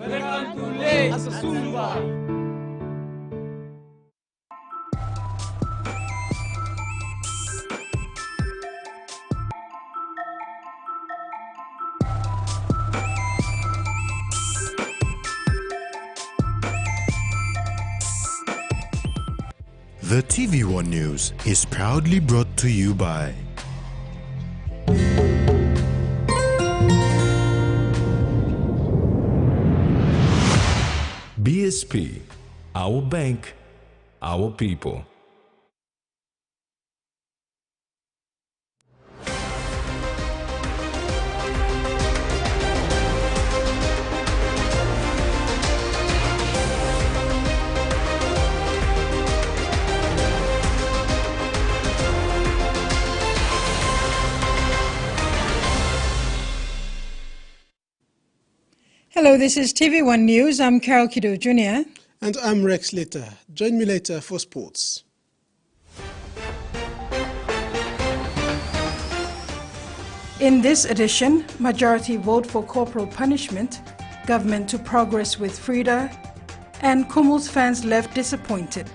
Welcome to Lay Asasumba. The TVWAN News is proudly brought to you by BSP, our bank, our people. Hello, this is TV1 News. I'm Carol Kido Jr. And I'm Rex Later. Join me later for sports. In this edition, majority vote for corporal punishment, government to progress with Frida, and Kumul's fans left disappointed.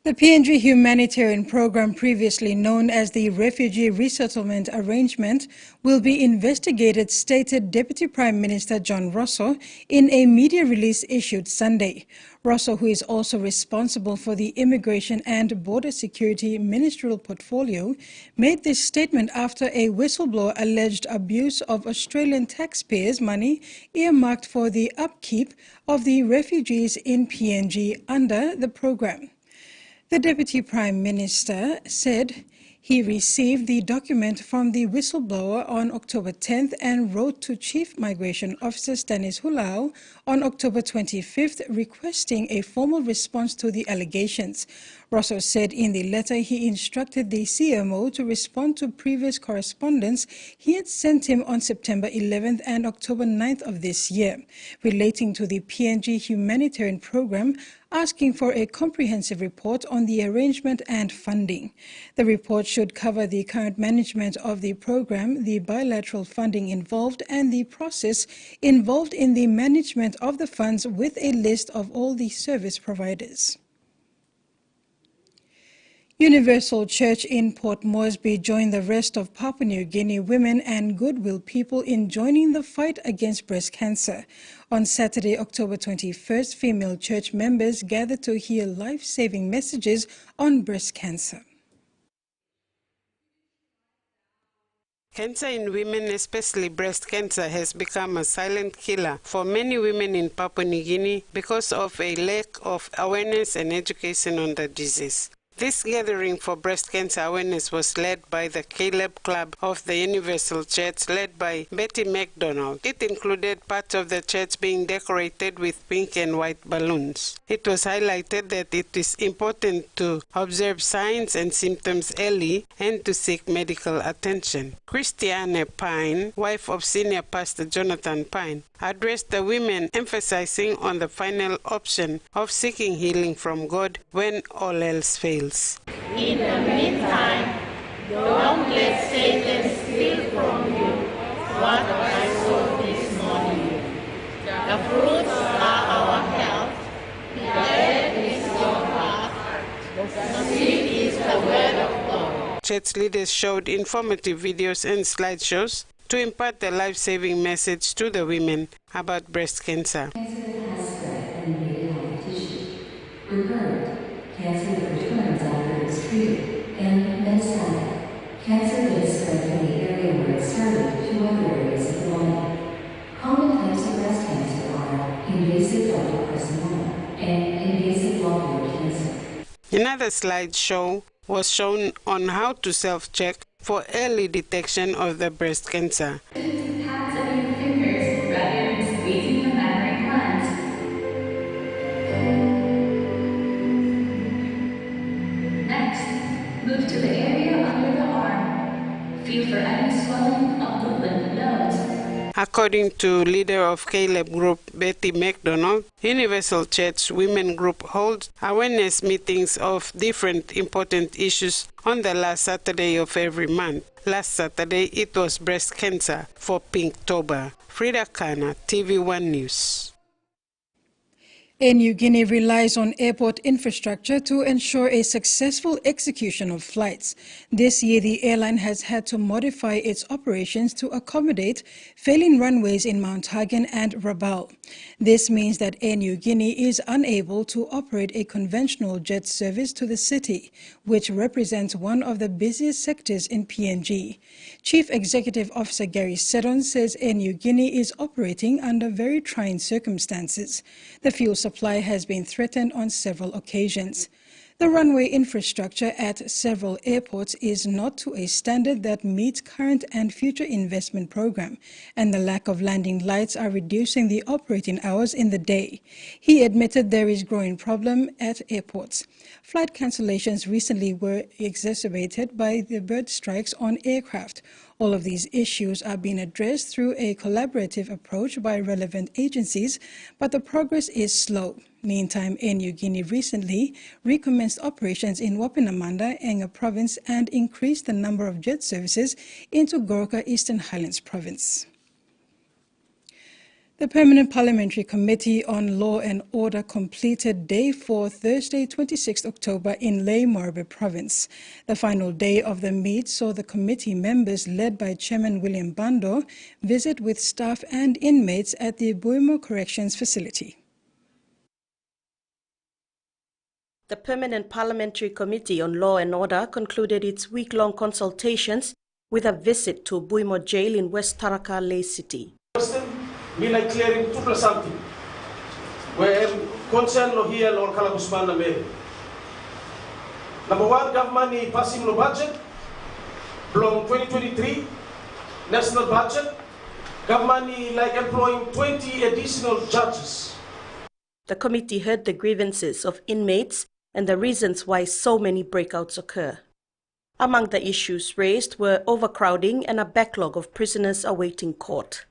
The PNG humanitarian program, previously known as the Refugee Resettlement Arrangement, will be investigated, stated Deputy Prime Minister John Rosso in a media release issued Sunday. Rosso, who is also responsible for the Immigration and Border Security Ministerial portfolio, made this statement after a whistleblower alleged abuse of Australian taxpayers' money earmarked for the upkeep of the refugees in PNG under the program. The Deputy Prime Minister said he received the document from the whistleblower on October 10th and wrote to Chief Migration Officer Stanis Hulau on October 25th requesting a formal response to the allegations. Rosso said in the letter he instructed the CMO to respond to previous correspondence he had sent him on September 11th and October 9th of this year, relating to the PNG humanitarian program, asking for a comprehensive report on the arrangement and funding. The report should cover the current management of the program, the bilateral funding involved, and the process involved in the management of the funds, with a list of all the service providers. Universal Church in Port Moresby joined the rest of Papua New Guinea women and goodwill people in joining the fight against breast cancer. On Saturday, October 21st, female church members gathered to hear life-saving messages on breast cancer. Cancer in women, especially breast cancer, has become a silent killer for many women in Papua New Guinea because of a lack of awareness and education on the disease. This gathering for breast cancer awareness was led by the Caleb Club of the Universal Church, led by Betty MacDonald. It included parts of the church being decorated with pink and white balloons. It was highlighted that it is important to observe signs and symptoms early and to seek medical attention. Christiane Pine, wife of Senior Pastor Jonathan Pine, addressed the women, emphasizing on the final option of seeking healing from God when all else fails. In the meantime, don't let Satan steal from you what I sowed this morning. The fruits are our health, the earth is your path, the seed is the word of God. Church leaders showed informative videos and slideshows to impart the life-saving message to the women about breast cancer. Cancer that has spread and invaded healthy tissue. Recurrent, cancer that returns after it is treated, and metastatic, cancer that is spread from the area where it started to other areas of the body. Common types of breast cancer are invasive ductal carcinoma and invasive lobular cancer. Another slideshow was shown on how to self-check for early detection of the breast cancer. Pads of your fingers rather than squeezing the mammary gland. Next, move to the area under the arm. Feel for any swelling of the lymph nodes. According to leader of Caleb Group, Betty McDonald, Universal Church Women Group holds awareness meetings of different important issues on the last Saturday of every month. Last Saturday, it was breast cancer for Pinktober. Frida Kana, TVWAN News. Air Niugini relies on airport infrastructure to ensure a successful execution of flights. This year, the airline has had to modify its operations to accommodate failing runways in Mount Hagen and Rabaul. This means that Air Niugini is unable to operate a conventional jet service to the city, which represents one of the busiest sectors in PNG. Chief Executive Officer Gary Seddon says Air Niugini is operating under very trying circumstances. The fuel supply has been threatened on several occasions. The runway infrastructure at several airports is not to a standard that meets current and future investment program, and the lack of landing lights are reducing the operating hours in the day. He admitted there is growing problem at airports. Flight cancellations recently were exacerbated by the bird strikes on aircraft. All of these issues are being addressed through a collaborative approach by relevant agencies, but the progress is slow. Meantime, Air Niugini recently recommenced operations in Wapinamanda, Enga Province, and increased the number of jet services into Goroka Eastern Highlands Province. The Permanent Parliamentary Committee on Law and Order completed Day 4 Thursday, 26 October in Lae Morobe Province. The final day of the meet saw the committee members led by Chairman William Bando visit with staff and inmates at the Buimo Corrections Facility. The Permanent Parliamentary Committee on Law and Order concluded its week-long consultations with a visit to Buimo Jail in West Taraka, Lae City. Be like clearing 2 something, where concern lo here or Kalabusman na mere. Number one, government passing the budget, from 2023, national budget, government like employing 20 additional judges. The committee heard the grievances of inmates and the reasons why so many breakouts occur. Among the issues raised were overcrowding and a backlog of prisoners awaiting court.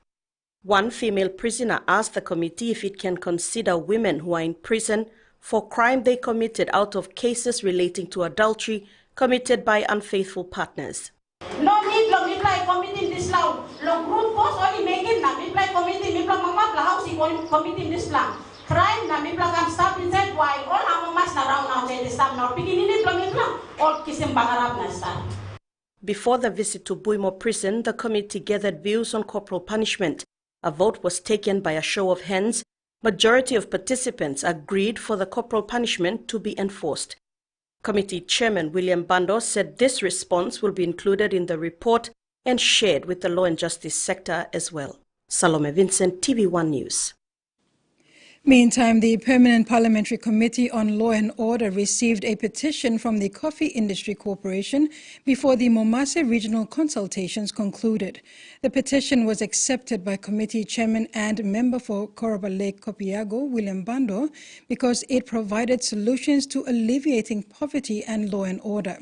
One female prisoner asked the committee if it can consider women who are in prison for crime they committed out of cases relating to adultery committed by unfaithful partners. No need long reply committing this law. Long group post only making na reply committing me plan mama la house committing this plan. Crime na me plan can stop inside while all our mamas around now they stop now beginning it long plan all kisim bangarab na start. Before the visit to Buimo prison, the committee gathered views on corporal punishment. A vote was taken by a show of hands. Majority of participants agreed for the corporal punishment to be enforced. Committee Chairman William Bando said this response will be included in the report and shared with the law and justice sector as well. Salome Vincent, TV1 News. Meantime, the Permanent Parliamentary Committee on Law and Order received a petition from the Coffee Industry Corporation before the Momase regional consultations concluded. The petition was accepted by Committee Chairman and Member for Koroba Lake Kopiago, William Bando, because it provided solutions to alleviating poverty and law and order.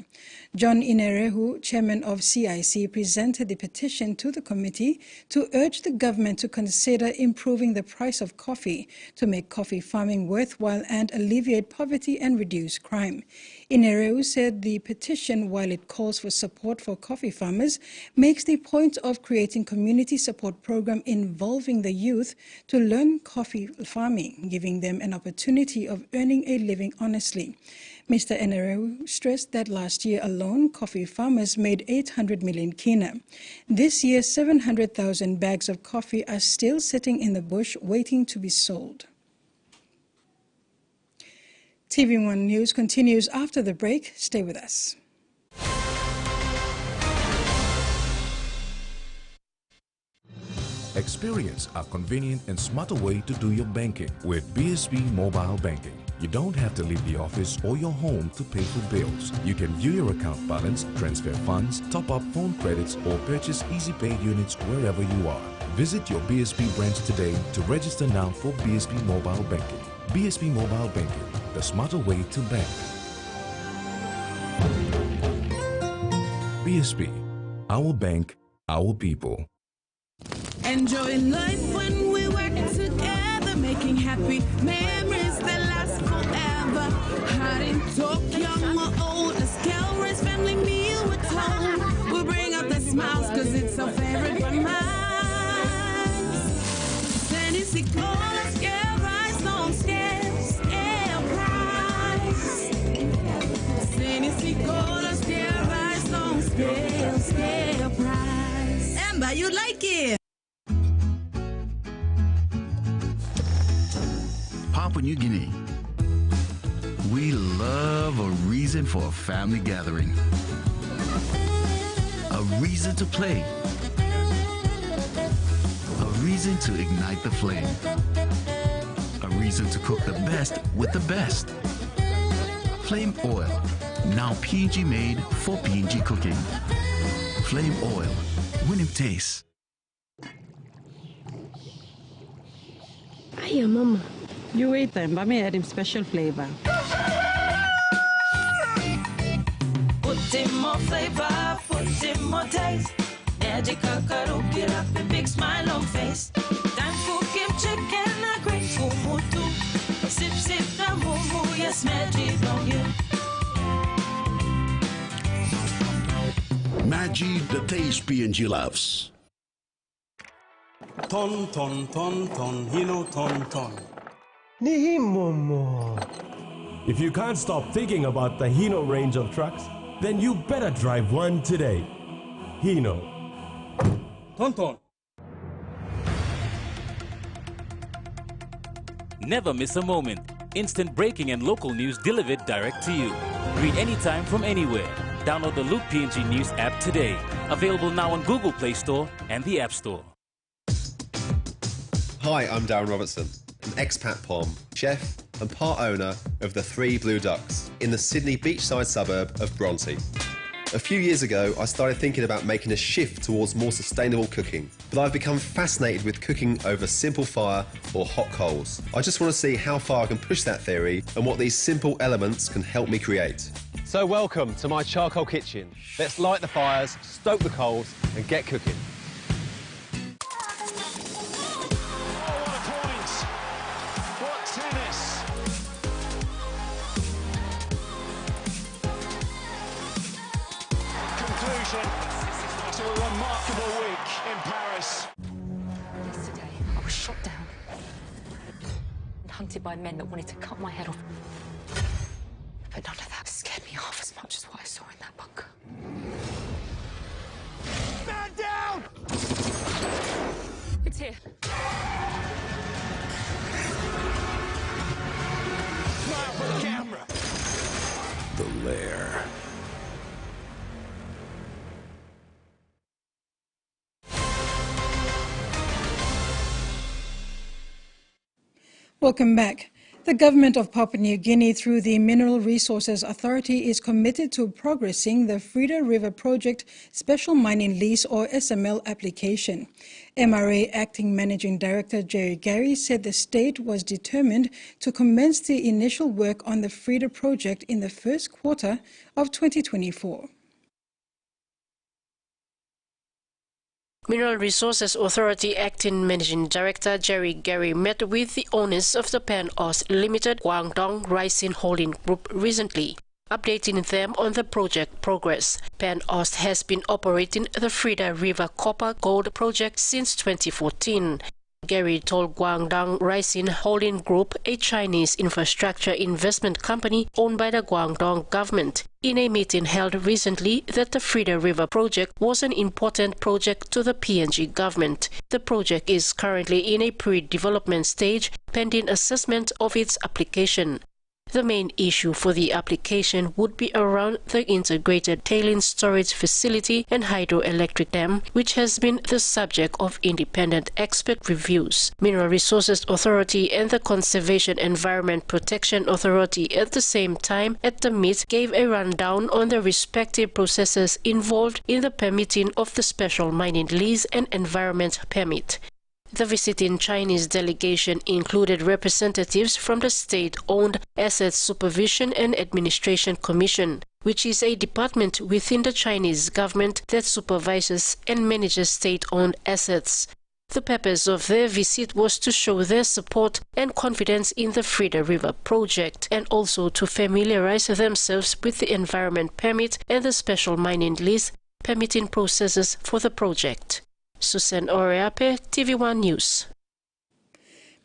John Inerehu, Chairman of CIC, presented the petition to the committee to urge the government to consider improving the price of coffee to make coffee farming worthwhile and alleviate poverty and reduce crime. Inerehu said the petition, while it calls for support for coffee farmers, makes the point of creating community support program involving the youth to learn coffee farming, giving them an opportunity of earning a living honestly. Mr. Inerehu stressed that last year alone, coffee farmers made 800 million kina. This year, 700,000 bags of coffee are still sitting in the bush waiting to be sold. TV1 News continues after the break. Stay with us. Experience a convenient and smarter way to do your banking with BSB Mobile Banking. You don't have to leave the office or your home to pay for bills. You can view your account balance, transfer funds, top up phone credits, or purchase Easy Pay units wherever you are. Visit your BSB branch today to register now for BSB Mobile Banking. BSB Mobile Banking, the smarter way to bank. BSB, our bank, our people. Enjoying life when we work together, making happy memories that last forever. Hot in talk, young or old, let's calories, family meal at home. We'll bring out the smiles, cause it's our favorite one minds. Tennessee Cola, scare rice, long scares, air price. Tennessee Cola, scare rice, long scare price. Amber, you like it? Papua New Guinea. We love a reason for a family gathering. A reason to play. A reason to ignite the flame. A reason to cook the best with the best. Flame Oil, now PNG made for PNG cooking. Flame Oil, winning taste. Hiya, Mama. You wait then, but me add him special flavor. Put in more flavor, put in more taste. Magical cuddle, get up and big smile on face. Time for kim chicken, a great mutu. Sip, sip, the moo, yes, magic on you. Maggi, the taste PNG loves. Ton, ton, ton, ton, hino, ton, ton. Nihimomo. If you can't stop thinking about the Hino range of trucks, then you better drive one today. Hino. Ton, ton. Never miss a moment. Instant breaking and local news delivered direct to you. Read anytime from anywhere. Download the Loop PNG News app today. Available now on Google Play Store and the App Store. Hi, I'm Darren Robertson, an expat pom, chef and part owner of the Three Blue Ducks in the Sydney beachside suburb of Bronte. A few years ago, I started thinking about making a shift towards more sustainable cooking, but I've become fascinated with cooking over simple fire or hot coals. I just want to see how far I can push that theory and what these simple elements can help me create. So welcome to my charcoal kitchen. Let's light the fires, stoke the coals and get cooking. To a remarkable week in Paris. Yesterday, I was shot down and hunted by men that wanted to cut my head off. But none of that scared me half as much as what I saw in that bunker. Man down! It's here. Smile for the camera. The Lair. Welcome back. The government of Papua New Guinea, through the Mineral Resources Authority, is committed to progressing the Frida River Project Special Mining Lease or SML application. MRA Acting Managing Director Jerry Gary said the state was determined to commence the initial work on the Frida project in the first quarter of 2024. Mineral Resources Authority Acting Managing Director Jerry Gary met with the owners of the PNG Limited Guangdong Rising Holding Group recently, updating them on the project progress. PNG has been operating the Frida River Copper Gold Project since 2014. Gary told Guangdong Rising Holding Group, a Chinese infrastructure investment company owned by the Guangdong government, in a meeting held recently that the Frida River project was an important project to the PNG government. The project is currently in a pre-development stage, pending assessment of its application. The main issue for the application would be around the integrated tailings storage facility and hydroelectric dam, which has been the subject of independent expert reviews. Mineral Resources Authority and the Conservation Environment Protection Authority at the same time at the meet gave a rundown on the respective processes involved in the permitting of the special mining lease and environment permit. The visiting Chinese delegation included representatives from the State-Owned Assets Supervision and Administration Commission, which is a department within the Chinese government that supervises and manages state-owned assets. The purpose of their visit was to show their support and confidence in the Frida River project and also to familiarize themselves with the environment permit and the special mining lease permitting processes for the project. Susan Oreape, TVWAN News.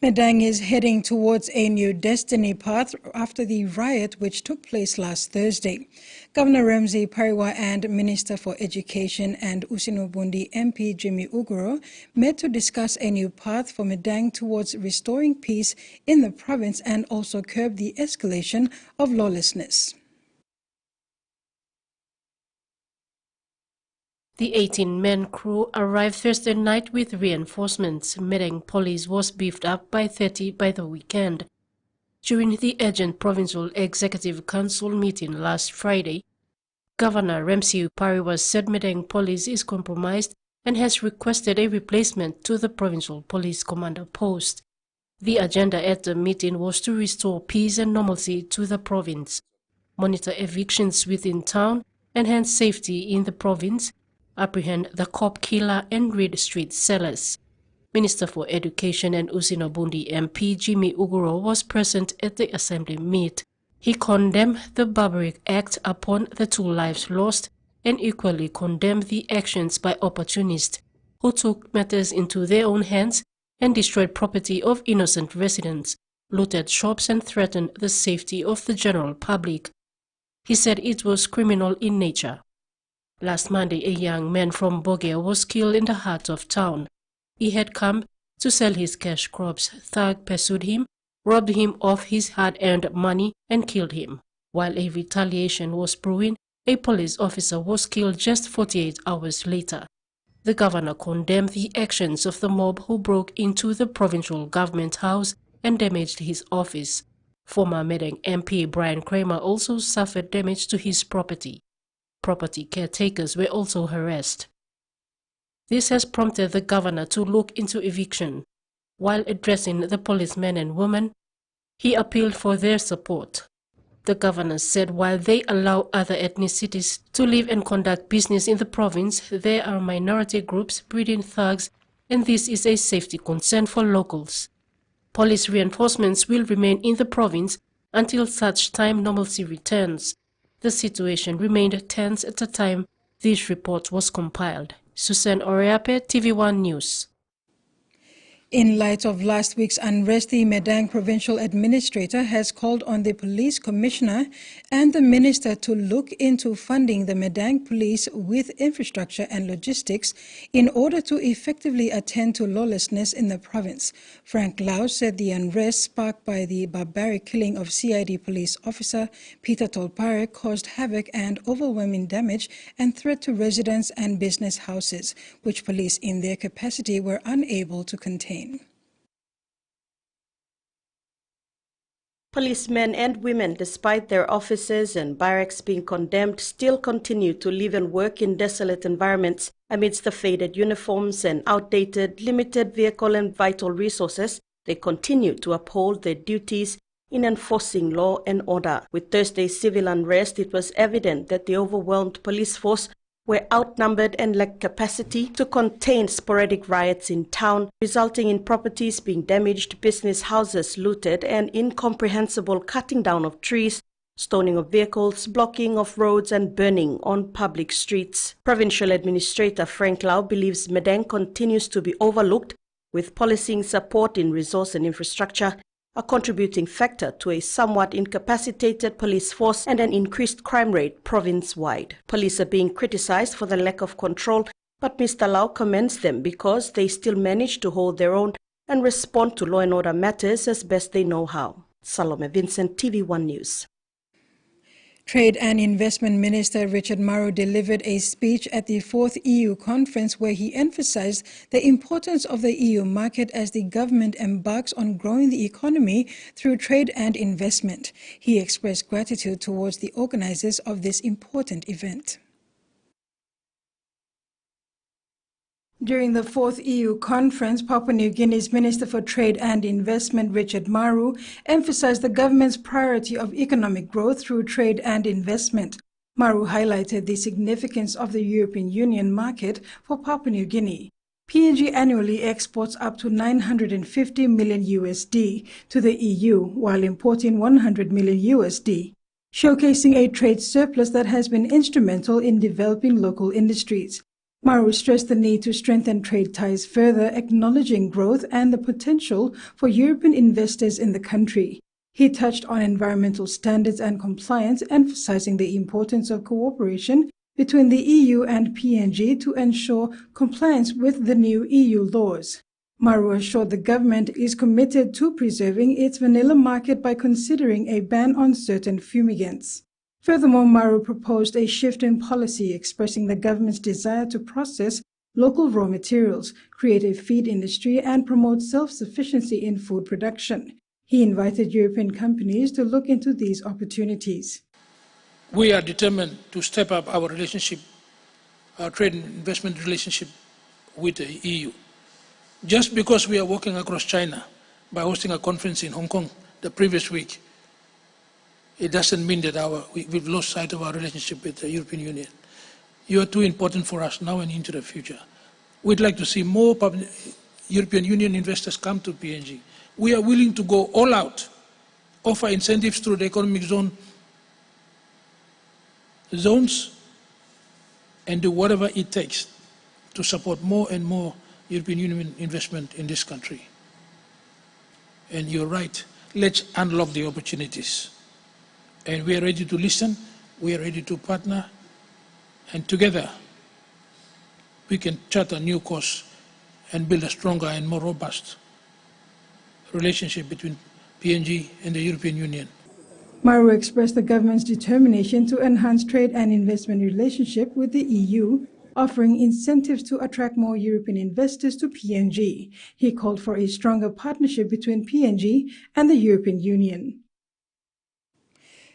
Medang is heading towards a new destiny path after the riot which took place last Thursday. Governor Ramsey Pariwa and Minister for Education and Usinobundi MP Jimmy Uguro met to discuss a new path for Medang towards restoring peace in the province and also curb the escalation of lawlessness. The 18-man crew arrived Thursday night with reinforcements. Medang police was beefed up by 30 by the weekend. During the urgent Provincial Executive Council meeting last Friday, Governor Ramsey Pariwa said Medang police is compromised and has requested a replacement to the Provincial Police Commander post. The agenda at the meeting was to restore peace and normalcy to the province, monitor evictions within town, enhance safety in the province, apprehend the cop killer and rid street sellers. Minister for Education and Usinobundi MP Jimmy Uguro was present at the assembly meet. He condemned the barbaric act upon the 2 lives lost and equally condemned the actions by opportunists who took matters into their own hands and destroyed property of innocent residents, looted shops and threatened the safety of the general public. He said it was criminal in nature. Last Monday, a young man from Bogea was killed in the heart of town. He had come to sell his cash crops. Thug pursued him, robbed him of his hard-earned money and killed him. While a retaliation was brewing, a police officer was killed just 48 hours later. The governor condemned the actions of the mob who broke into the provincial government house and damaged his office. Former Medang MP Brian Kramer also suffered damage to his property. Property caretakers were also harassed. This has prompted the governor to look into eviction. While addressing the policemen and women, he appealed for their support. The governor said while they allow other ethnicities to live and conduct business in the province, there are minority groups breeding thugs, and this is a safety concern for locals. Police reinforcements will remain in the province until such time normalcy returns. The situation remained tense at the time this report was compiled. Susan Oreape, TVWAN News. In light of last week's unrest, the Medang Provincial Administrator has called on the Police Commissioner and the Minister to look into funding the Medang Police with infrastructure and logistics in order to effectively attend to lawlessness in the province. Frank Lau said the unrest sparked by the barbaric killing of CID police officer Peter Tolpare caused havoc and overwhelming damage and threat to residents and business houses, which police in their capacity were unable to contain. Policemen and women, despite their offices and barracks being condemned, still continue to live and work in desolate environments amidst the faded uniforms and outdated, limited vehicle and vital resources. They continue to uphold their duties in enforcing law and order. With Thursday's civil unrest, it was evident that the overwhelmed police force were outnumbered and lacked capacity to contain sporadic riots in town, resulting in properties being damaged, business houses looted, and incomprehensible cutting down of trees, stoning of vehicles, blocking of roads, and burning on public streets. Provincial Administrator Frank Lau believes Medang continues to be overlooked, with policing support in resource and infrastructure a contributing factor to a somewhat incapacitated police force and an increased crime rate province-wide. Police are being criticized for the lack of control, but Mr. Lau commends them because they still manage to hold their own and respond to law and order matters as best they know how. Salome Vincent, TVWAN News. Trade and Investment Minister Richard Maru delivered a speech at the 4th EU conference where he emphasized the importance of the EU market as the government embarks on growing the economy through trade and investment. He expressed gratitude towards the organizers of this important event. During the 4th EU conference, Papua New Guinea's Minister for Trade and Investment, Richard Maru, emphasized the government's priority of economic growth through trade and investment. Maru highlighted the significance of the European Union market for Papua New Guinea. PNG annually exports up to 950 million USD to the EU while importing 100 million USD, showcasing a trade surplus that has been instrumental in developing local industries. Maru stressed the need to strengthen trade ties further, acknowledging growth and the potential for European investors in the country. He touched on environmental standards and compliance, emphasizing the importance of cooperation between the EU and PNG to ensure compliance with the new EU laws. Maru assured the government is committed to preserving its vanilla market by considering a ban on certain fumigants. Furthermore, Maru proposed a shift in policy, expressing the government's desire to process local raw materials, create a feed industry, and promote self-sufficiency in food production. He invited European companies to look into these opportunities. We are determined to step up our relationship, our trade and investment relationship with the EU. Just because we are working across China by hosting a conference in Hong Kong the previous week, it doesn't mean that we've lost sight of our relationship with the European Union. You are too important for us now and into the future. We'd like to see more European Union investors come to PNG. We are willing to go all out, offer incentives through the economic zones, and do whatever it takes to support more and more European Union investment in this country. And you're right, let's unlock the opportunities. And we are ready to listen, we are ready to partner, and together we can chart a new course and build a stronger and more robust relationship between PNG and the European Union. Maru expressed the government's determination to enhance trade and investment relationship with the EU, offering incentives to attract more European investors to PNG. He called for a stronger partnership between PNG and the European Union.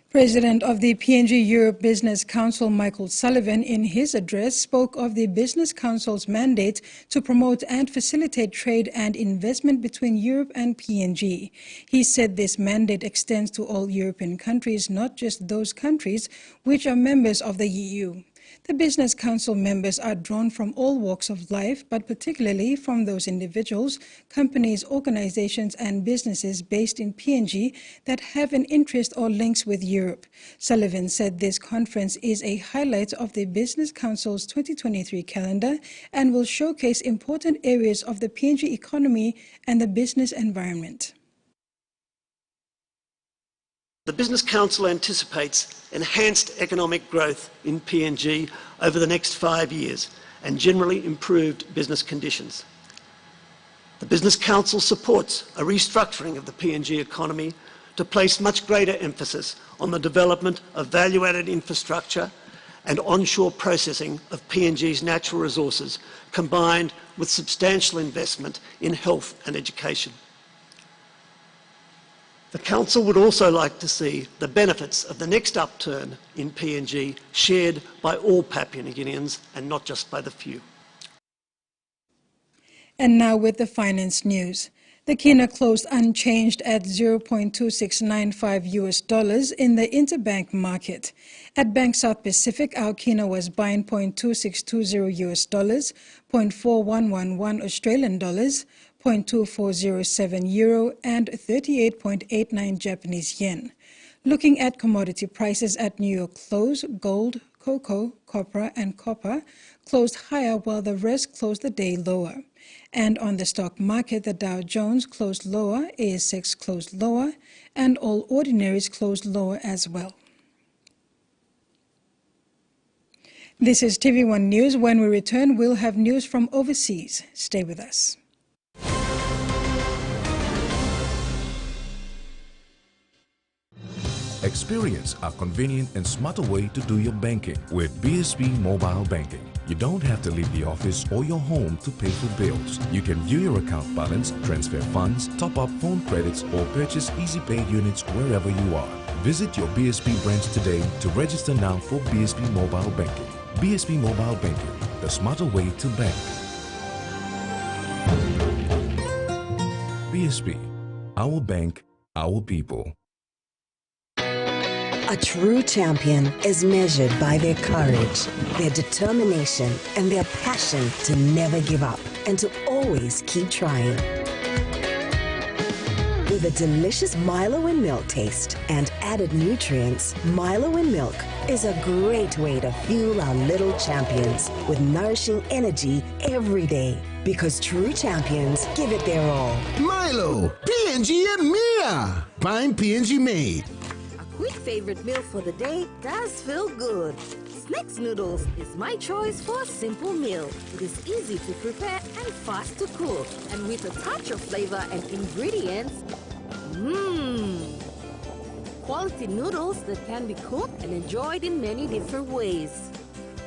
President of the PNG Europe Business Council, Michael Sullivan, in his address spoke of the Business Council's mandate to promote and facilitate trade and investment between Europe and PNG. He said this mandate extends to all European countries, not just those countries which are members of the EU. The Business Council members are drawn from all walks of life, but particularly from those individuals, companies, organizations, and businesses based in PNG that have an interest or links with Europe. Sullivan said this conference is a highlight of the Business Council's 2023 calendar and will showcase important areas of the PNG economy and the business environment. The Business Council anticipates enhanced economic growth in PNG over the next 5 years and generally improved business conditions. The Business Council supports a restructuring of the PNG economy to place much greater emphasis on the development of value-added infrastructure and onshore processing of PNG's natural resources, combined with substantial investment in health and education. The Council would also like to see the benefits of the next upturn in PNG shared by all Papua New Guineans and not just by the few. And now with the finance news. The kina closed unchanged at $0.2695 in the interbank market. At Bank South Pacific, our kina was buying $0.2620 $0.4111 Australian dollars, €0.2407 and 38.89 Japanese yen. Looking at commodity prices at New York close, gold, cocoa, copper, and copper closed higher while the rest closed the day lower. And on the stock market, the Dow Jones closed lower, ASX closed lower, and all ordinaries closed lower as well. This is TV1 News. When we return, we'll have news from overseas. Stay with us. Experience a convenient and smarter way to do your banking with BSB Mobile Banking. You don't have to leave the office or your home to pay for bills. You can view your account balance, transfer funds, top up phone credits, or purchase Easy Pay units wherever you are. Visit your BSB branch today to register now for BSB Mobile Banking. BSB Mobile Banking, the smarter way to bank. BSB, our bank, our people. A true champion is measured by their courage, their determination, and their passion to never give up and to always keep trying. With a delicious Milo and milk taste and added nutrients, Milo and milk is a great way to fuel our little champions with nourishing energy every day. Because true champions give it their all. Milo, PNG and Mia. Find PNG made. Quick favorite meal for the day does feel good. Snacks noodles is my choice for a simple meal. It is easy to prepare and fast to cook. And with a touch of flavor and ingredients, quality noodles that can be cooked and enjoyed in many different ways.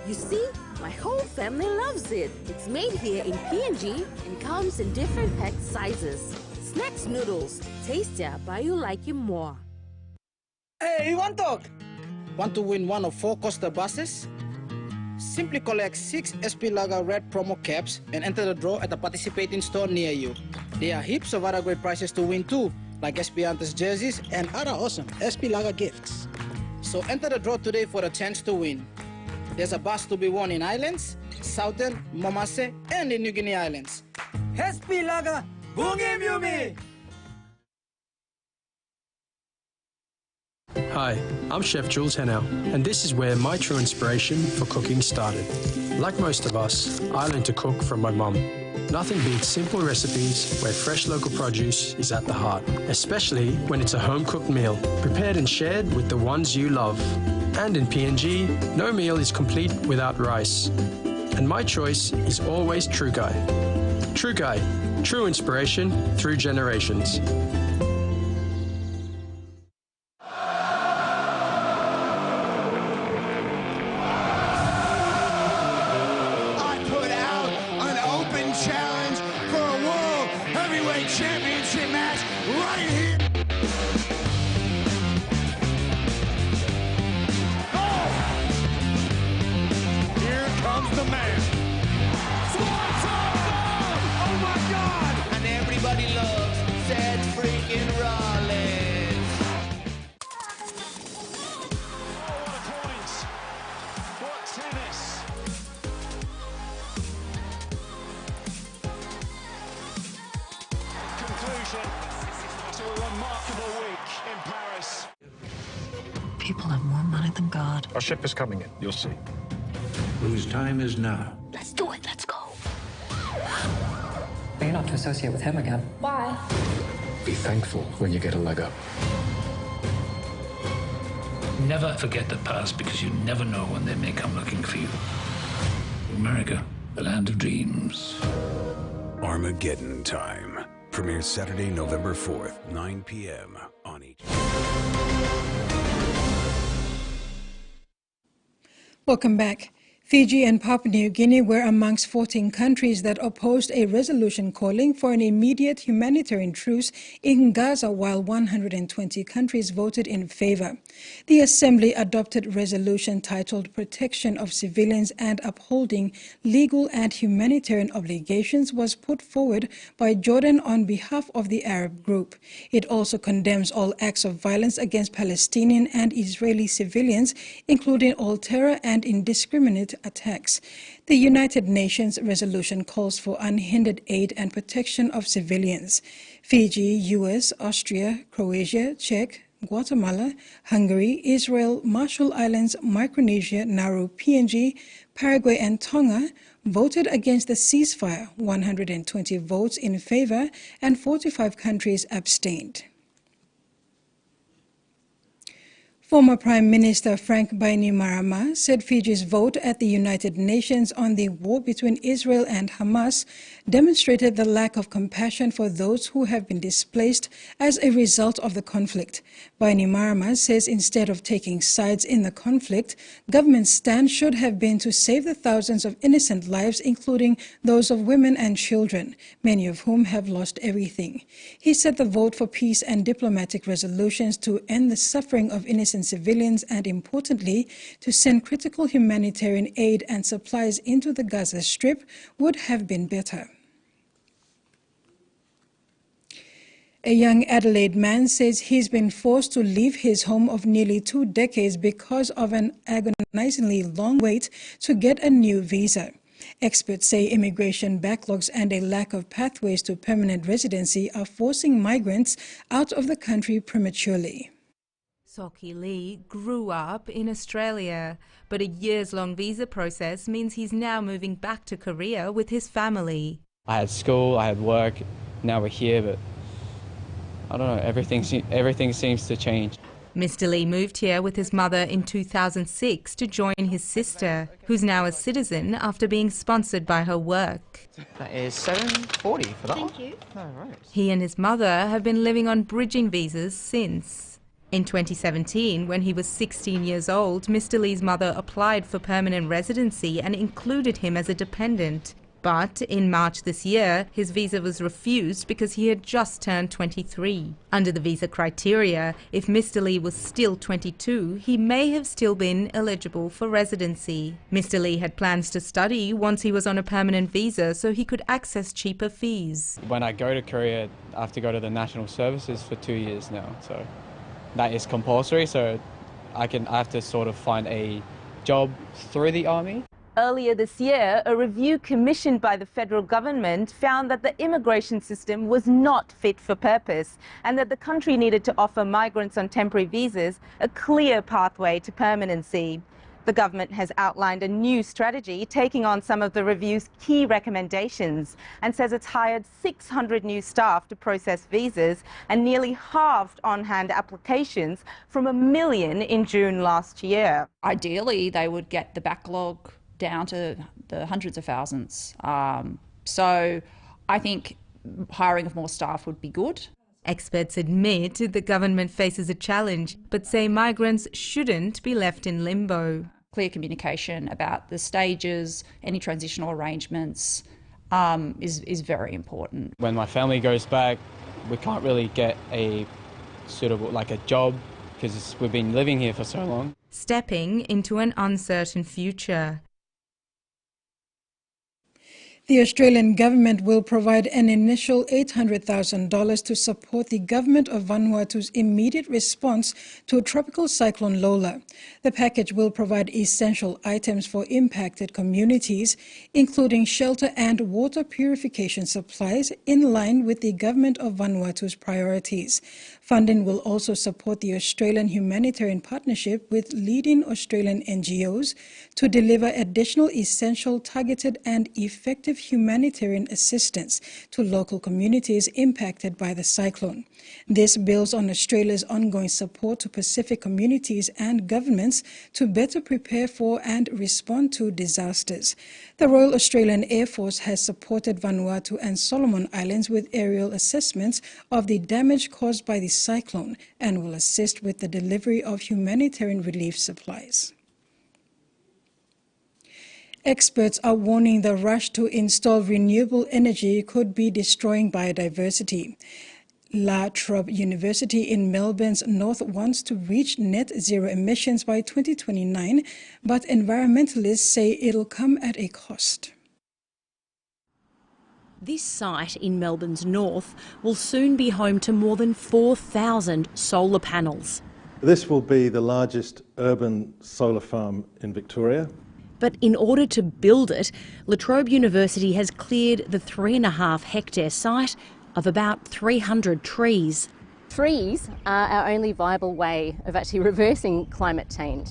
You see, my whole family loves it. It's made here in PNG and comes in different pack sizes. Snacks noodles, tastier by you like you more. Hey, you want to talk? Want to win one of 4 Costa buses? Simply collect 6 SP Lager Red promo caps and enter the draw at a participating store near you. There are heaps of other great prizes to win too, like SP Hunters jerseys and other awesome SP Lager gifts. So enter the draw today for a chance to win. There's a bus to be won in Islands, Southern, Momase, and in New Guinea Islands. SP Lager, Bungim Yumi! Hi, I'm Chef Jules Hennell, and this is where my true inspiration for cooking started. Like most of us, I learned to cook from my mum. Nothing beats simple recipes where fresh local produce is at the heart, especially when it's a home-cooked meal, prepared and shared with the ones you love. And in PNG, no meal is complete without rice. And my choice is always True Guy. True Guy, true inspiration through generations. People have more money than God. Our ship is coming in. You'll see. Whose time is now. Let's do it. Let's go. You're not to associate with him again. Why? Be thankful when you get a leg up. Never forget the past, because you never know when they may come looking for you. America, the land of dreams. Armageddon Time. Premieres Saturday, November 4th, 9 p.m. on each. Welcome back. Fiji and Papua New Guinea were amongst 14 countries that opposed a resolution calling for an immediate humanitarian truce in Gaza, while 120 countries voted in favor. The Assembly adopted resolution titled Protection of Civilians and Upholding Legal and Humanitarian Obligations was put forward by Jordan on behalf of the Arab group. It also condemns all acts of violence against Palestinian and Israeli civilians, including all terror and indiscriminate attacks. The United Nations resolution calls for unhindered aid and protection of civilians. Fiji, US, Austria, Croatia, Czech, Guatemala, Hungary, Israel, Marshall Islands, Micronesia, Nauru, PNG, Paraguay and Tonga voted against the ceasefire, 120 votes in favor, and 45 countries abstained. Former Prime Minister Frank Bainimarama said Fiji's vote at the United Nations on the war between Israel and Hamas demonstrated the lack of compassion for those who have been displaced as a result of the conflict. Bainimarama says instead of taking sides in the conflict, government's stand should have been to save the thousands of innocent lives, including those of women and children, many of whom have lost everything. He said the vote for peace and diplomatic resolutions to end the suffering of innocent civilians and, importantly, to send critical humanitarian aid and supplies into the Gaza Strip would have been better. A young Adelaide man says he's been forced to leave his home of nearly 2 decades because of an agonizingly long wait to get a new visa. Experts say immigration backlogs and a lack of pathways to permanent residency are forcing migrants out of the country prematurely. Soki Lee grew up in Australia, but a years-long visa process means he's now moving back to Korea with his family. I had school, I had work, now we're here, but I don't know, everything seems to change. Mr. Lee moved here with his mother in 2006 to join his sister, who's now a citizen after being sponsored by her work. That is $7.40 for that. Thank you. Oh, right. He and his mother have been living on bridging visas since. In 2017, when he was 16 years old, Mr. Lee's mother applied for permanent residency and included him as a dependent. But in March this year, his visa was refused because he had just turned 23. Under the visa criteria, if Mr. Lee was still 22, he may have still been eligible for residency. Mr. Lee had plans to study once he was on a permanent visa so he could access cheaper fees. When I go to Korea, I have to go to the national services for 2 years now, so that is compulsory, so I have to sort of find a job through the army. Earlier this year, a review commissioned by the federal government found that the immigration system was not fit for purpose and that the country needed to offer migrants on temporary visas a clear pathway to permanency. The government has outlined a new strategy taking on some of the review's key recommendations and says it's hired 600 new staff to process visas and nearly halved on-hand applications from 1 million in June last year. Ideally, they would get the backlog down to the hundreds of thousands. So I think hiring of more staff would be good. Experts admit the government faces a challenge, but say migrants shouldn't be left in limbo. Clear communication about the stages, any transitional arrangements is very important. When my family goes back, we can't really get a suitable, like a job, because we've been living here for so long. Stepping into an uncertain future. The Australian government will provide an initial $800,000 to support the government of Vanuatu's immediate response to Tropical Cyclone Lola. The package will provide essential items for impacted communities, including shelter and water purification supplies, in line with the government of Vanuatu's priorities. Funding will also support the Australian Humanitarian Partnership with leading Australian NGOs to deliver additional essential, targeted and effective humanitarian assistance to local communities impacted by the cyclone. This builds on Australia's ongoing support to Pacific communities and governments to better prepare for and respond to disasters. The Royal Australian Air Force has supported Vanuatu and Solomon Islands with aerial assessments of the damage caused by the cyclone and will assist with the delivery of humanitarian relief supplies. Experts are warning the rush to install renewable energy could be destroying biodiversity. La Trobe University in Melbourne's north wants to reach net zero emissions by 2029, but environmentalists say it'll come at a cost. This site in Melbourne's north will soon be home to more than 4,000 solar panels. This will be the largest urban solar farm in Victoria. But in order to build it, La Trobe University has cleared the 3.5 hectare site of about 300 trees. Trees are our only viable way of actually reversing climate change.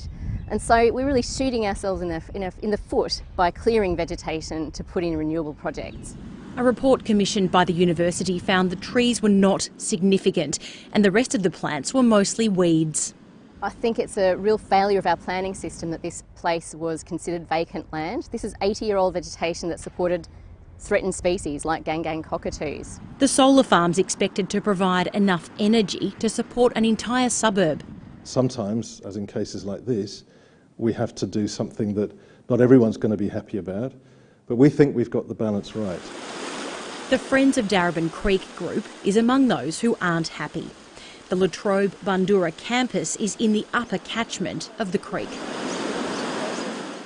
And so we're really shooting ourselves in the foot by clearing vegetation to put in renewable projects. A report commissioned by the university found the trees were not significant and the rest of the plants were mostly weeds. I think it's a real failure of our planning system that this place was considered vacant land. This is 80-year-old vegetation that supported threatened species like Gangang cockatoos. The solar farm's expected to provide enough energy to support an entire suburb. Sometimes, as in cases like this, we have to do something that not everyone's going to be happy about, but we think we've got the balance right. The Friends of Darebin Creek group is among those who aren't happy. The La Trobe Bundoora campus is in the upper catchment of the creek.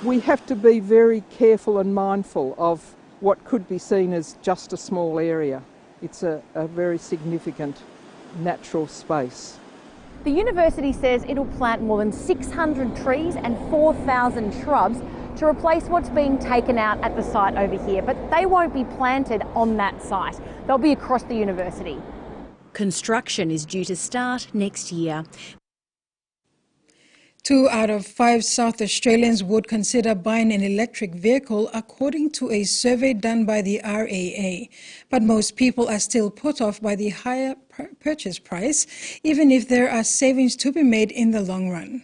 We have to be very careful and mindful of what could be seen as just a small area. It's a very significant natural space. The university says it'll plant more than 600 trees and 4,000 shrubs to replace what's being taken out at the site over here, but they won't be planted on that site. They'll be across the university. Construction is due to start next year. 2 out of 5 South Australians would consider buying an electric vehicle, according to a survey done by the RAA. But most people are still put off by the higher purchase price, even if there are savings to be made in the long run.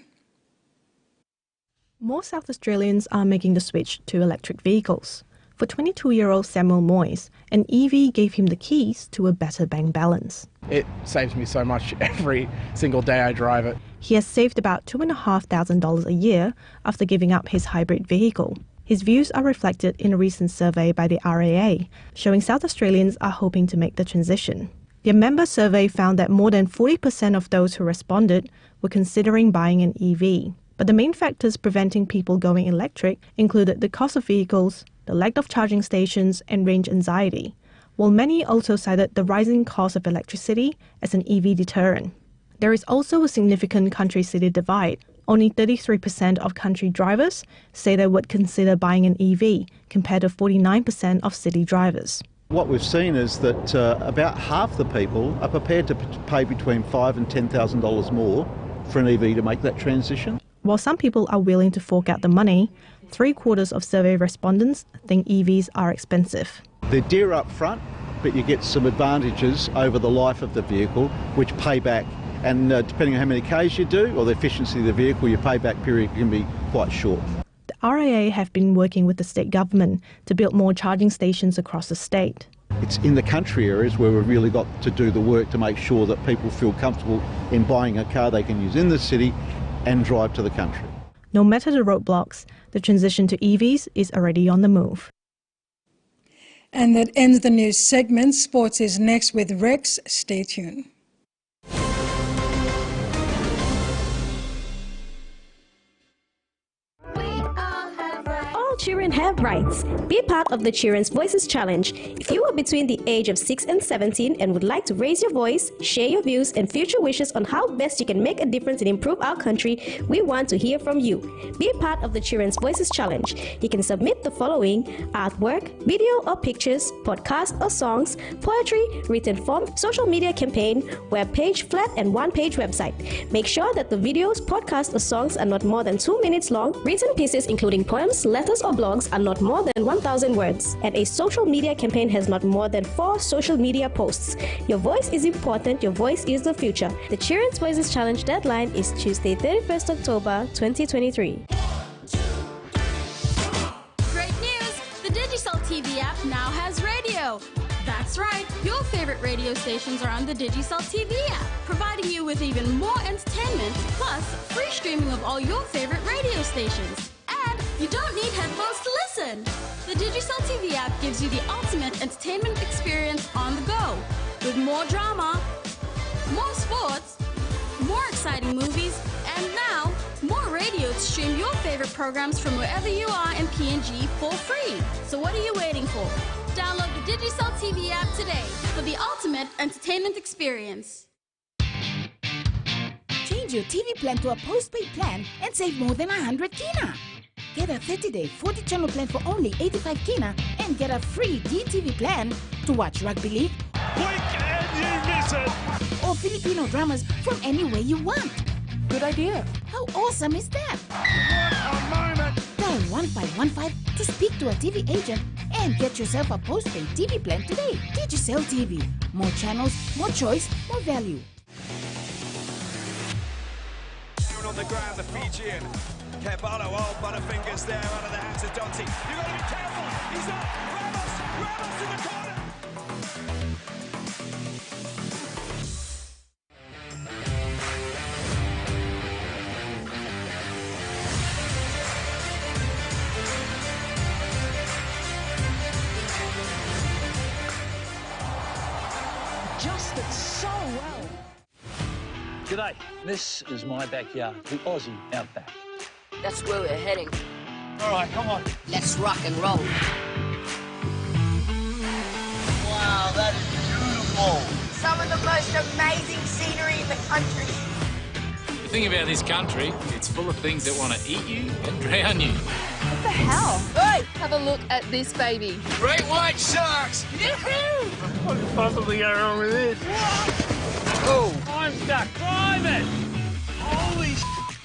More South Australians are making the switch to electric vehicles. For 22-year-old Samuel Moyes, an EV gave him the keys to a better bank balance. It saves me so much every single day I drive it. He has saved about $2,500 a year after giving up his hybrid vehicle. His views are reflected in a recent survey by the RAA, showing South Australians are hoping to make the transition. Their member survey found that more than 40% of those who responded were considering buying an EV. But the main factors preventing people going electric included the cost of vehicles, the lack of charging stations, and range anxiety, while many also cited the rising cost of electricity as an EV deterrent. There is also a significant country-city divide. Only 33% of country drivers say they would consider buying an EV, compared to 49% of city drivers. What we've seen is that about half the people are prepared to pay between $5,000 and $10,000 more for an EV to make that transition. While some people are willing to fork out the money, 3/4 of survey respondents think EVs are expensive. They're dear up front, but you get some advantages over the life of the vehicle, which pay back. And depending on how many Ks you do or the efficiency of the vehicle, your payback period can be quite short. The RAA have been working with the state government to build more charging stations across the state. It's in the country areas where we've really got to do the work to make sure that people feel comfortable in buying a car they can use in the city and drive to the country. No matter the roadblocks, the transition to EVs is already on the move. And that ends the news segment. Sports is next with Rex. Stay tuned. Children have rights. Be part of the Children's Voices Challenge. If you are between the age of 6 and 17 and would like to raise your voice, share your views and future wishes on how best you can make a difference and improve our country, we want to hear from you. Be part of the Children's Voices Challenge. You can submit the following: artwork, video or pictures, podcast or songs, poetry, written form, social media campaign, web page, flat and one-page website. Make sure that the videos, podcasts or songs are not more than 2 minutes long. Written pieces including poems, letters or blogs are not more than 1,000 words, and a social media campaign has not more than 4 social media posts. Your voice is important, your voice is the future. The Children's Voices Challenge deadline is Tuesday, 31st October 2023. Great news! The Digicel TV app now has radio. That's right, your favorite radio stations are on the Digicel TV app, providing you with even more entertainment, plus free streaming of all your favorite radio stations. And you don't need headphones to listen. The Digicel TV app gives you the ultimate entertainment experience on the go, with more drama, more sports, more exciting movies, and now more radio to stream your favorite programs from wherever you are in PNG for free. So what are you waiting for? Download the Digicel TV app today for the ultimate entertainment experience. Change your TV plan to a postpaid plan and save more than 100 kina. Get a 30-day 40-channel plan for only 85 kina and get a free DTV plan to watch rugby league, blink and you miss it, or Filipino dramas from anywhere you want. Good idea. How awesome is that? What a moment. Dial 1515 to speak to a TV agent and get yourself a postpaid TV plan today. Digicel TV. More channels, more choice, more value. On the ground, the Fijian. Kebalo, oh, Butterfingers there out of the hands of Dotty. You've got to be careful. He's not. Ramos in the corner. Adjusted so well. G'day, this is my backyard, the Aussie Outback. That's where we're heading. All right, come on. Let's rock and roll. Wow, that is beautiful. Summon the most amazing scenery in the country. The thing about this country, it's full of things that want to eat you and drown you. What the hell? Hey, have a look at this baby. Great white sharks! Yahoo! What could possibly go wrong with this? Oh! I'm stuck. Drive it! Holy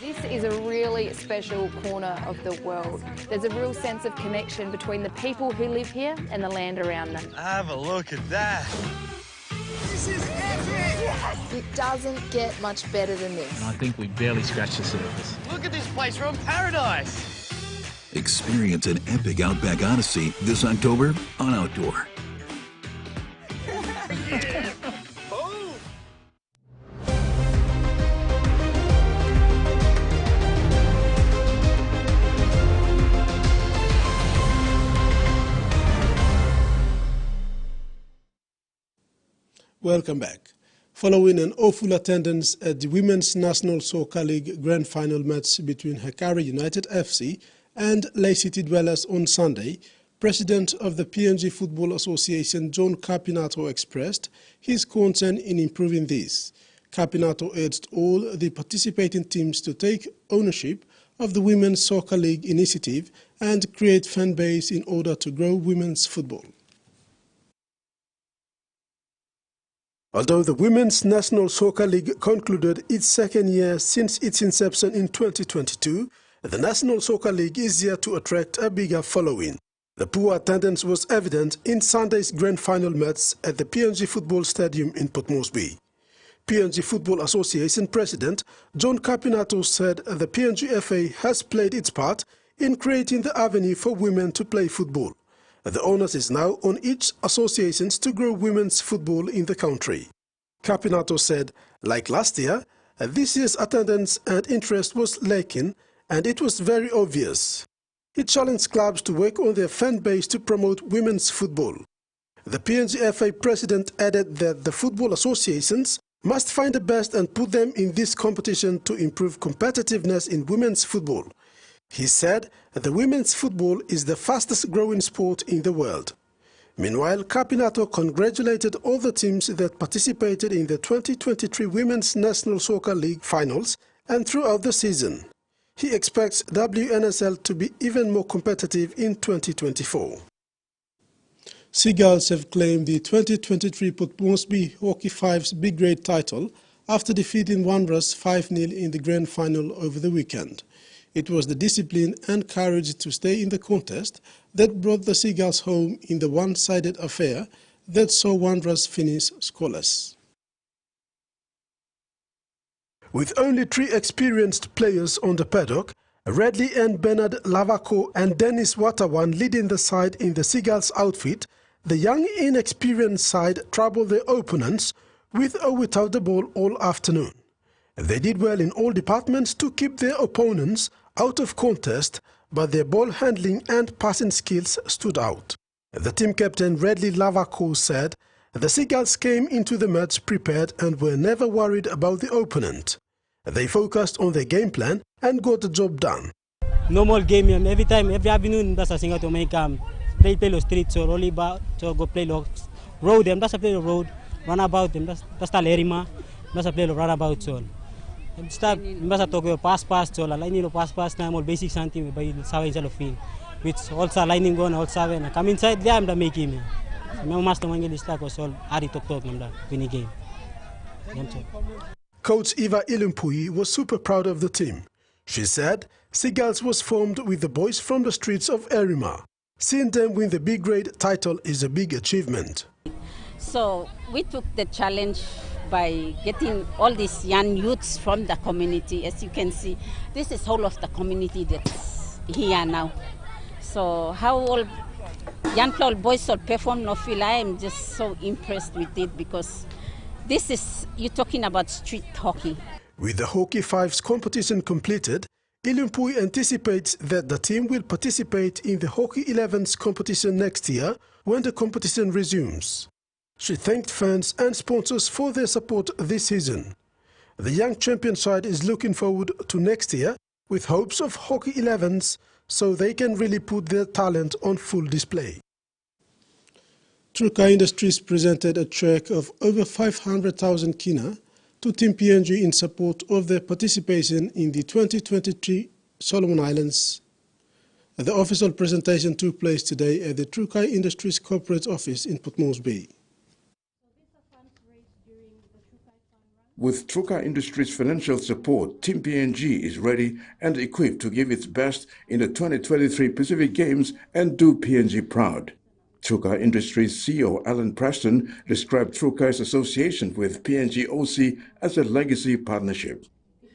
This is a really special corner of the world. There's a real sense of connection between the people who live here and the land around them. Have a look at that. This is epic! It doesn't get much better than this. I think we barely scratched the surface. Look at this place, we're on paradise. Experience an epic Outback Odyssey this October on Outdoor. Welcome back. Following an awful attendance at the Women's National Soccer League Grand Final match between Hekari United FC and Ley City Dwellers on Sunday, President of the PNG Football Association John Capinato expressed his concern in improving this. Capinato urged all the participating teams to take ownership of the Women's Soccer League initiative and create fan base in order to grow women's football. Although the Women's National Soccer League concluded its second year since its inception in 2022, the National Soccer League is yet to attract a bigger following. The poor attendance was evident in Sunday's grand final match at the PNG Football Stadium in Port Moresby. PNG Football Association President John Capinato said the PNG FA has played its part in creating the avenue for women to play football. The onus is now on each association to grow women's football in the country. Capinato said, like last year, this year's attendance and interest was lacking, and it was very obvious. He challenged clubs to work on their fan base to promote women's football. The PNG FA president added that the football associations must find the best and put them in this competition to improve competitiveness in women's football. He said the women's football is the fastest growing sport in the world. Meanwhile, Capinato congratulated all the teams that participated in the 2023 Women's National Soccer League finals and throughout the season. He expects WNSL to be even more competitive in 2024. Seagulls have claimed the 2023 Port Moresby Hockey Fives Big Grade title after defeating Wanderers 5-0 in the grand final over the weekend. It was the discipline and courage to stay in the contest that brought the Seagulls home in the one-sided affair that saw Wanderers finish scoreless. With only 3 experienced players on the paddock, Redley and Bernard Lavako and Dennis Watawan leading the side in the Seagulls outfit, the young inexperienced side troubled their opponents with or without the ball all afternoon. They did well in all departments to keep their opponents out of contest, but their ball handling and passing skills stood out. The team captain Redley Lavako said, "The Seagulls came into the match prepared and were never worried about the opponent. They focused on their game plan and got the job done." Normal game, every time, every afternoon, that's a single to make play the street, so only about to go play road them, that's a play the road, run about them, that's the lerima, that's a play the run about so. Start mbasa talk pass so la line pass na more basic something by sawa inside of field, which also lining on also when come inside there I'm the making me. No master mangeli start was all ari talk namda winning game. Coach Eva Ilumpui was super proud of the team. She said Seagulls was formed with the boys from the streets of Erima. Seeing them win the big grade title is a big achievement. So we took the challenge by getting all these young youths from the community. As you can see, this is whole of the community that's here now. So how all young boys will perform no feel, I am just so impressed with it because this is, you're talking about street hockey. With the Hockey Fives competition completed, Ilumpui anticipates that the team will participate in the Hockey 11s competition next year when the competition resumes. She thanked fans and sponsors for their support this season. The young champion side is looking forward to next year with hopes of Hockey 11s so they can really put their talent on full display. Truka Industries presented a cheque of over 500,000 kina to Team PNG in support of their participation in the 2023 Solomon Islands. The official presentation took place today at the Truka Industries corporate office in Port Moresby. With Truka Industries' financial support, Team PNG is ready and equipped to give its best in the 2023 Pacific Games and do PNG proud. Truka Industries CEO Alan Preston described Truka's association with PNG OC as a legacy partnership.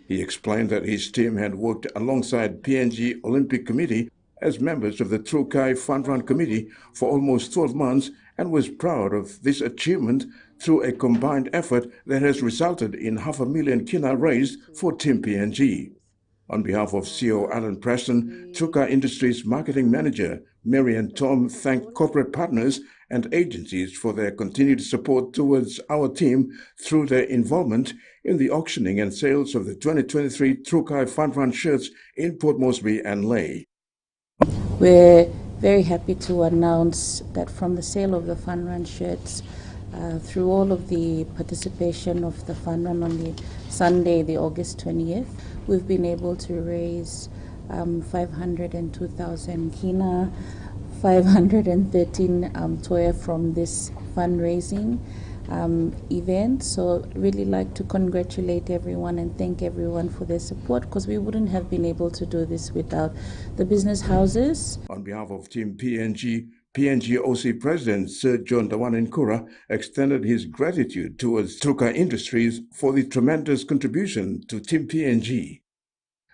He explained that his team had worked alongside PNG Olympic Committee as members of the Trukai Fund Run Committee for almost 12 months and was proud of this achievement through a combined effort that has resulted in 500,000 kina raised for Team PNG. On behalf of CEO Alan Preston, Truka Industries Marketing Manager Marian Tom thanked corporate partners and agencies for their continued support towards our team through their involvement in the auctioning and sales of the 2023 Trukai Fund Run shirts in Port Moresby and Lae. We're very happy to announce that from the sale of the Fun Run shirts, through all of the participation of the Fun Run on the Sunday, the August 20th, we've been able to raise 502,000 kina, 513 toya from this fundraising event. So really like to congratulate everyone and thank everyone for their support, because we wouldn't have been able to do this without the business houses. On behalf of Team PNG, PNG OC President Sir John TVWAN Nkura extended his gratitude towards Truka Industries for the tremendous contribution to Team PNG.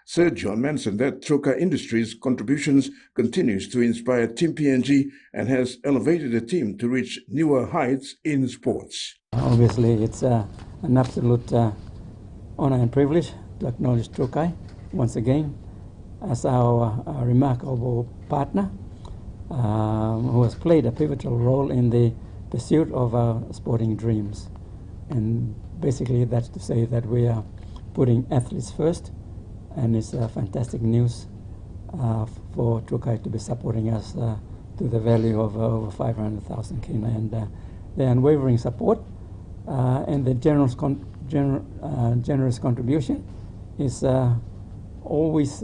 Sir John mentioned that Truka Industries' contributions continues to inspire Team PNG and has elevated the team to reach newer heights in sports. Obviously, it's an absolute honor and privilege to acknowledge Trukai once again as our remarkable partner who has played a pivotal role in the pursuit of our sporting dreams. And basically that's to say that we are putting athletes first, and it's fantastic news for Trukai to be supporting us to the value of over 500,000 kina, and their unwavering support and the generous contribution is always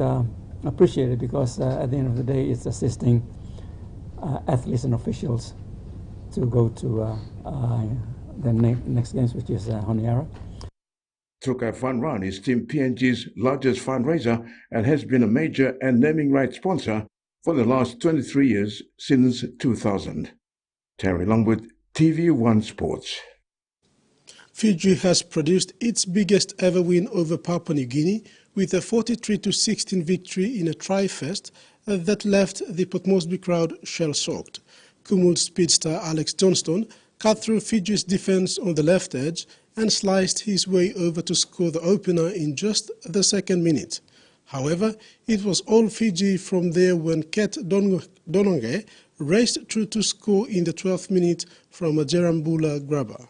appreciated, because at the end of the day it's assisting athletes and officials to go to the next games, which is Honiara. Trukai Fund Run is Team PNG's largest fundraiser and has been a major and naming rights sponsor for the last 23 years since 2000. Terry Longwood, TV1 Sports. Fiji has produced its biggest ever win over Papua New Guinea with a 43-16 victory in a tri-fest that left the Port Moresby crowd shell-shocked. Kumul speedster Alex Johnstone cut through Fiji's defense on the left edge and sliced his way over to score the opener in just the second minute. However, it was all Fiji from there when Ket Dononge raced through to score in the 12th minute from a Jerambula grabber.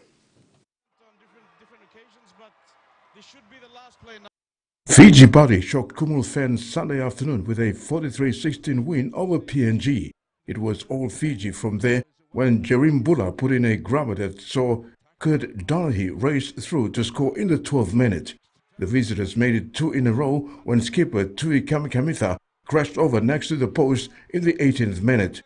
Fiji Body shocked Kumul fans Sunday afternoon with a 43-16 win over PNG. It was all Fiji from there when Jerambula put in a grabber that saw Kurt Donaghy raced through to score in the 12th minute. The visitors made it two in a row when skipper Tui Kamikamitha crashed over next to the post in the 18th minute.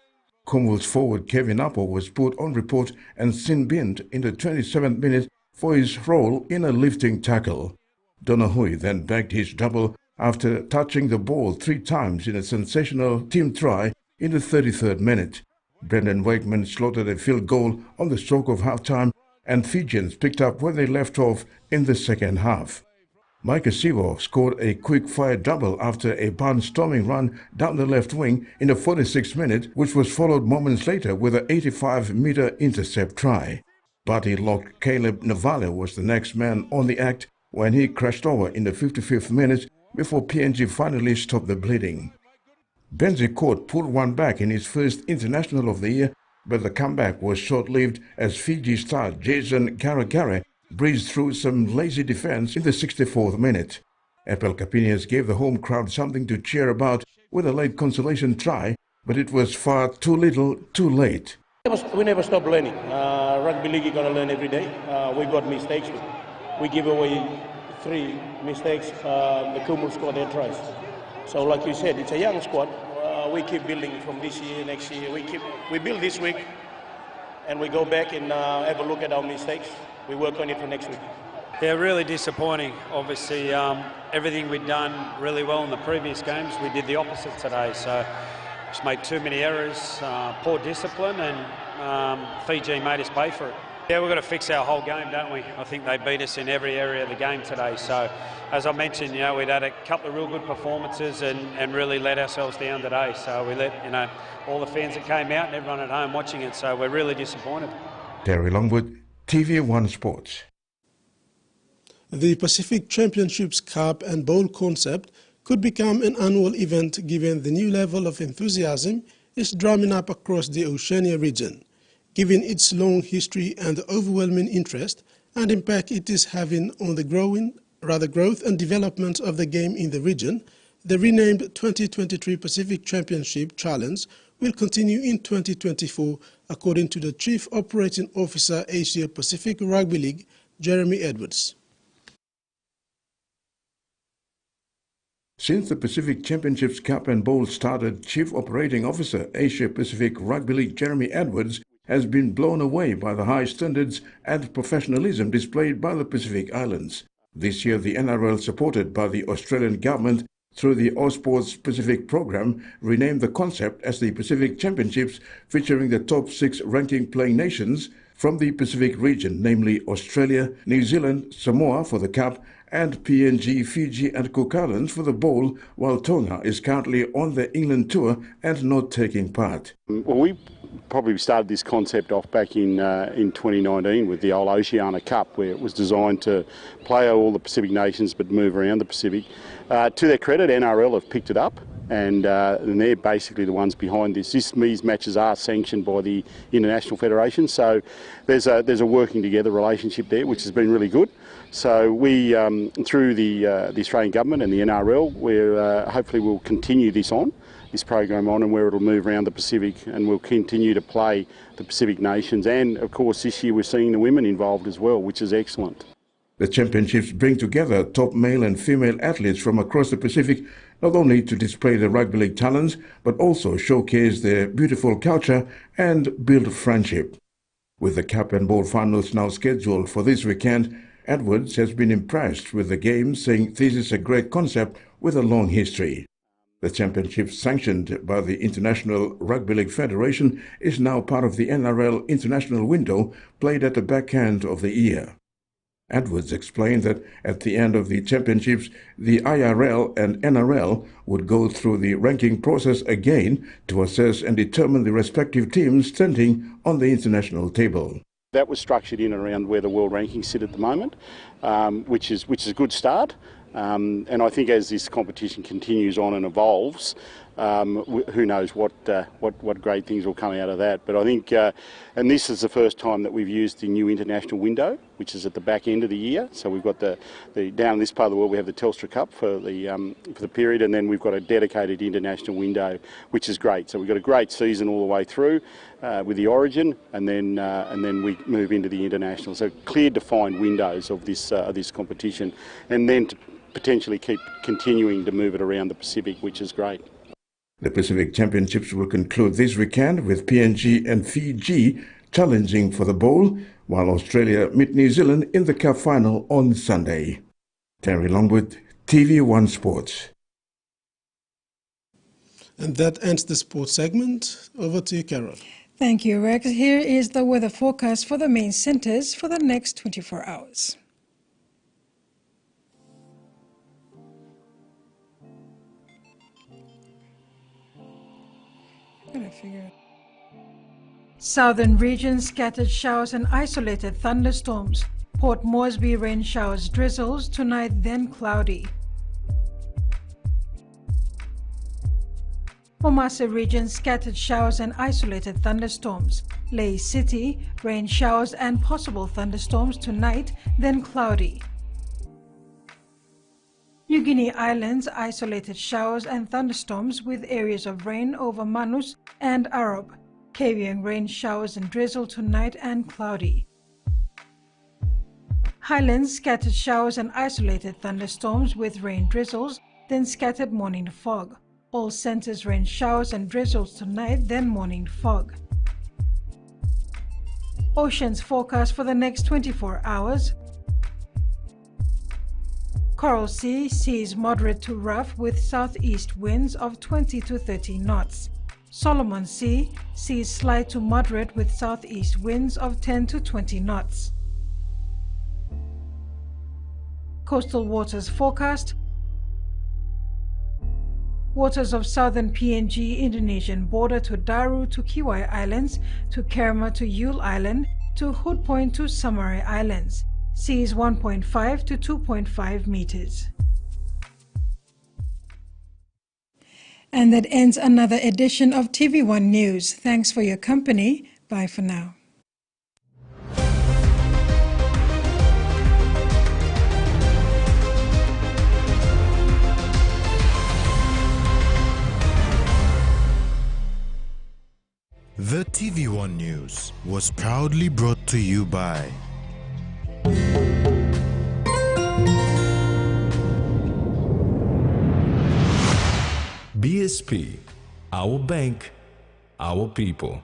Kumul's forward Kevin Apple was put on report and sin-binned in the 27th minute for his role in a lifting tackle. Donaghy then bagged his double after touching the ball 3 times in a sensational team try in the 33rd minute. Brendan Wakeman slotted a field goal on the stroke of halftime, and Fijians picked up where they left off in the second half. Micah Sivo scored a quick-fire double after a barnstorming run down the left wing in the 46th minute, which was followed moments later with an 85-meter intercept try. Party locked Caleb Navale was the next man on the act when he crashed over in the 55th minute before PNG finally stopped the bleeding. Benzi Court pulled one back in his first international of the year, but the comeback was short-lived as Fiji star Jason Garagare breezed through some lazy defense in the 64th minute. Apel Capinias gave the home crowd something to cheer about with a late consolation try, but it was far too little too late. We never stop learning. Rugby league, you're going to learn every day. We got mistakes. We give away 3 mistakes. The Kumul score their tries. So like you said, it's a young squad. We keep building from this year, next year. We build this week, and we go back and have a look at our mistakes. We work on it for next week. Yeah, really disappointing. Obviously, everything we'd done really well in the previous games, we did the opposite today. So just made too many errors, poor discipline, and Fiji made us pay for it. Yeah, we've got to fix our whole game, don't we? I think they beat us in every area of the game today. So, as I mentioned, we'd had a couple of real good performances and really let ourselves down today. So we let, all the fans that came out and everyone at home watching it. So we're really disappointed. Terry Longwood, TVWAN Sports. The Pacific Championships Cup and Bowl concept could become an annual event given the new level of enthusiasm is drumming up across the Oceania region. Given its long history and the overwhelming interest and impact it is having on the growth and development of the game in the region, the renamed 2023 Pacific Championship Challenge will continue in 2024, according to the Chief Operating Officer, Asia Pacific Rugby League, Jeremy Edwards. Since the Pacific Championships Cup and Bowl started, Chief Operating Officer, Asia Pacific Rugby League, Jeremy Edwards, has been blown away by the high standards and professionalism displayed by the Pacific Islands. This year, the NRL, supported by the Australian government through the Ausports Pacific program, renamed the concept as the Pacific Championships, featuring the top 6 ranking playing nations from the Pacific region, namely Australia, New Zealand, Samoa for the Cup, and PNG, Fiji and Cook Islands for the Bowl, while Tonga is currently on the England tour and not taking part. Well, we probably started this concept off back in 2019 with the old Oceania Cup, where it was designed to play all the Pacific nations but move around the Pacific. To their credit, NRL have picked it up, and they're basically the ones behind this. These matches are sanctioned by the International Federation, so there's a working together relationship there, which has been really good. So we, through the Australian government and the NRL, hopefully we'll continue this program on, and where it'll move around the Pacific, and we'll continue to play the Pacific nations. And of course this year we're seeing the women involved as well, which is excellent. The championships bring together top male and female athletes from across the Pacific, not only to display their rugby league talents, but also showcase their beautiful culture and build friendship. With the Cup and Bowl finals now scheduled for this weekend, Edwards has been impressed with the game, saying this is a great concept with a long history. The championship, sanctioned by the International Rugby League Federation, is now part of the NRL international window, played at the back end of the year. Edwards explained that at the end of the championships, the IRL and NRL would go through the ranking process again to assess and determine the respective teams standing on the international table. That was structured in and around where the world rankings sit at the moment, which is a good start. And I think as this competition continues on and evolves, who knows what great things will come out of that. But I think, and this is the first time that we've used the new international window, which is at the back end of the year. So we've got the down in this part of the world we have the Telstra Cup for the period, and then we've got a dedicated international window, which is great. So we've got a great season all the way through with the Origin, and then we move into the international. So clear, defined windows of this competition, and then to potentially keep continuing to move it around the Pacific, which is great. The Pacific Championships will conclude this weekend with PNG and Fiji challenging for the Bowl, while Australia meet New Zealand in the Cup final on Sunday. Terry Longwood, TV1 Sports. And that ends the sports segment. Over to you, Carol. Thank you, Rex. Here is the weather forecast for the main centers for the next 24 hours. Southern regions, scattered showers and isolated thunderstorms. Port Moresby, rain showers, drizzles, tonight then cloudy. Pomase region, scattered showers and isolated thunderstorms. Lae City, rain showers and possible thunderstorms, tonight then cloudy. New Guinea Islands, isolated showers and thunderstorms with areas of rain over Manus and Arab. Carrying rain showers and drizzle tonight and cloudy. Highlands, scattered showers and isolated thunderstorms with rain drizzles, then scattered morning fog. All centers rain showers and drizzles tonight, then morning fog. Oceans forecast for the next 24 hours. Coral Sea seas moderate to rough with southeast winds of 20 to 30 knots. Solomon Sea seas slight to moderate with southeast winds of 10 to 20 knots. Coastal waters forecast. Waters of southern PNG Indonesian border to Daru to Kiwai Islands, to Kerma to Yule Island, to Hood Point to Samarai Islands. Seas 1.5 to 2.5 meters. And that ends another edition of TV1 News. Thanks for your company. Bye for now. The TV1 News was proudly brought to you by BSP, our bank, our people.